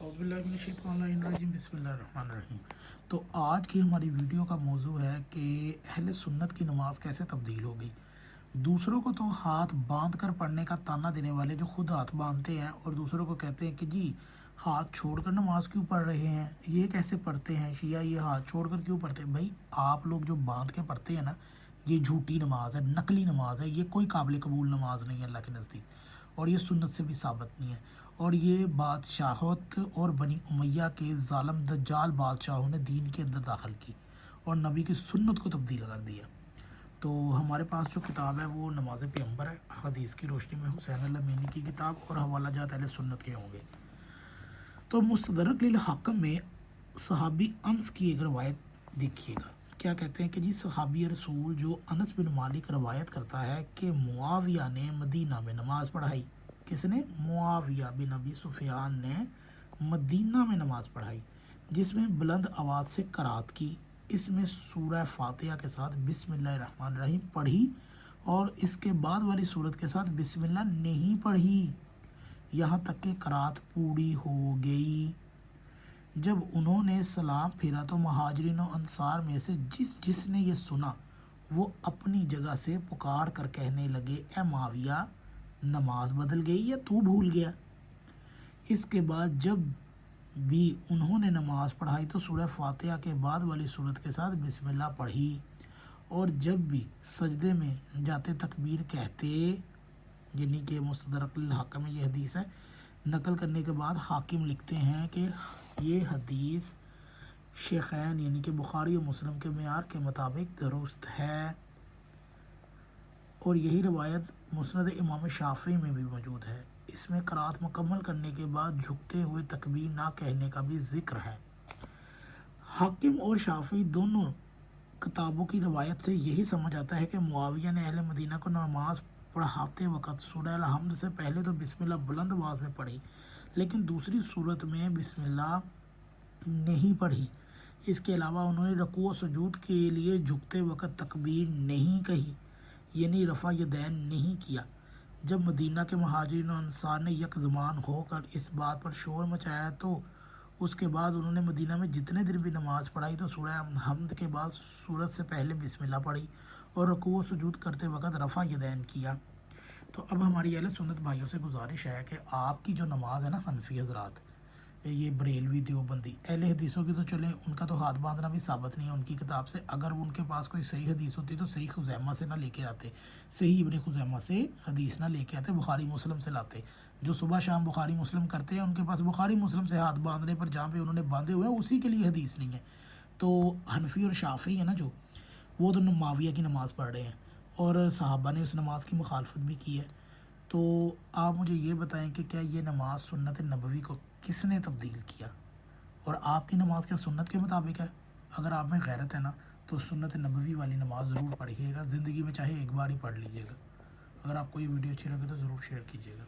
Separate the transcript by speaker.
Speaker 1: औज़ुबिल्लाहिमिनश्शैतानिर्रजीम बिस्मिल्लाहिर्रहमानिर्रहीम। तो आज की हमारी वीडियो का मौजू है कि अहले सुन्नत की नमाज कैसे तब्दील हो गई। दूसरों को तो हाथ बांध कर पढ़ने का ताना देने वाले जो खुद हाथ बांधते हैं और दूसरों को कहते हैं कि जी हाथ छोड़कर नमाज क्यों पढ़ रहे हैं, ये कैसे पढ़ते हैं शिया, ये हाथ छोड़कर क्यों पढ़ते हैं। भाई आप लोग जो बांध के पढ़ते हैं ना, ये झूठी नमाज है, नकली नमाज है, ये कोई काबिल कबूल नमाज नहीं है अल्लाह के नज़दीक, और ये सुन्नत से भी साबित नहीं है। और ये बादशाहत और बनी उमैया के ज़ालिम दज्जाल बादशाहों ने दीन के अंदर दाखिल की और नबी की सुन्नत को तब्दील कर दिया। तो हमारे पास जो किताब है वो नमाज पैगंबर है, हदीस की रोशनी में हुसैन अल-अमीनी की किताब, और हवाला जात अहले सुन्नत के होंगे। तो मुस्तदरक लिल हाकिम में सहाबी अनस की एक रवायत देखिएगा। क्या कहते हैं कि जी सहाबी रसूल जो अनस बिन मालिक रवायत करता है कि मुआविया ने मदीना में नमाज़ पढ़ाई। किसने? मुआविया बिन अबी सुफियान ने मदीना में नमाज़ पढ़ाई, जिसमें बुलंद आवाज़ से करात की। इसमें सूरह फातिहा के साथ बिस्मिल्लाहिर्रहमानिर्रहीम पढ़ी और इसके बाद वाली सूरत के साथ बिस्मिल्लाह नहीं पढ़ी, यहाँ तक कि करात पूरी हो गई। जब उन्होंने सलाम फेरा तो महाजरीन और अंसार में से जिसने ये सुना वो अपनी जगह से पुकार कर कहने लगे, ए माविया, नमाज बदल गई या तू भूल गया। इसके बाद जब भी उन्होंने नमाज पढ़ाई तो सूरह फातिहा के बाद वाली सूरत के साथ बिस्मिल्लाह पढ़ी, और जब भी सजदे में जाते तकबीर कहते, यानी कि मुस्तदरक लिल हाकिम में ये हदीस है। नकल करने के बाद हाकिम लिखते हैं कि ये हदीस शेखैन यानी कि बुखारी और मुस्लिम के मेयार के मुताबिक दुरुस्त है, और यही रवायत मुस्नद इमाम शाफी में भी मौजूद है। इसमें क़राअत मुकम्मल करने के बाद झुकते हुए तकबीर ना कहने का भी जिक्र है। हाकिम और शाफी दोनों किताबों की रवायत से यही समझ आता है कि मुआविया ने अहले मदीना को नमाज पढ़ाते वक़्त सूरह अल-हम्द से पहले तो बिस्मिल्लाह बुलंद आवाज़ में पढ़ी, लेकिन दूसरी सूरत में बिस्मिल्लाह नहीं पढ़ी। इसके अलावा उन्होंने रकू और सुजूद के लिए झुकते वक़्त तकबीर नहीं कही, यानी रफ़ा यदैन नहीं किया। जब मदीना के महाजिरीन और अंसार ने यकज़मान होकर इस बात पर शोर मचाया तो उसके बाद उन्होंने मदीना में जितने दिन भी नमाज़ पढ़ाई तो सूरह हम्द के बाद सूरत से पहले बिस्मिल्लाह पढ़ी और रकू व सुजूद करते वक़्त रफ़ा यदैन किया। तो अब हमारी अहले सुन्नत भाइयों से गुजारिश है कि आपकी जो नमाज है ना, हनफी हज़रात, ये बरेलवी देवबंदी अहले हदीसों की तो चले, उनका तो हाथ बांधना भी साबित नहीं है उनकी किताब से। अगर उनके पास कोई सही हदीस होती तो सही खुज़ैमा से ना लेके आते, सही इब्न खुज़ैमा से हदीस ना लेके आते, बुखारी मुस्लिम से लाते। जो सुबह शाम बुखारी मुस्लिम करते हैं उनके पास बुखारी मुस्लिम से हाथ बांधने पर जहाँ पे उन्होंने बांधे हुए हैं उसी के लिए हदीस नहीं है। तो हनफी और शाफ़ी है ना, जो वो तो मुआविया की नमाज़ पढ़ रहे हैं और सहाबा ने उस नमाज की मुखालफत भी की है। तो आप मुझे ये बताएं कि क्या ये नमाज सुन्नत नबवी को किसने तब्दील किया, और आपकी नमाज क्या सुन्नत के मुताबिक है? अगर आप में गैरत है ना तो सुन्नत नबवी वाली नमाज ज़रूर पढ़िएगा, ज़िंदगी में चाहे एक बार ही पढ़ लीजिएगा। अगर आपको ये वीडियो अच्छी लगे तो ज़रूर शेयर कीजिएगा।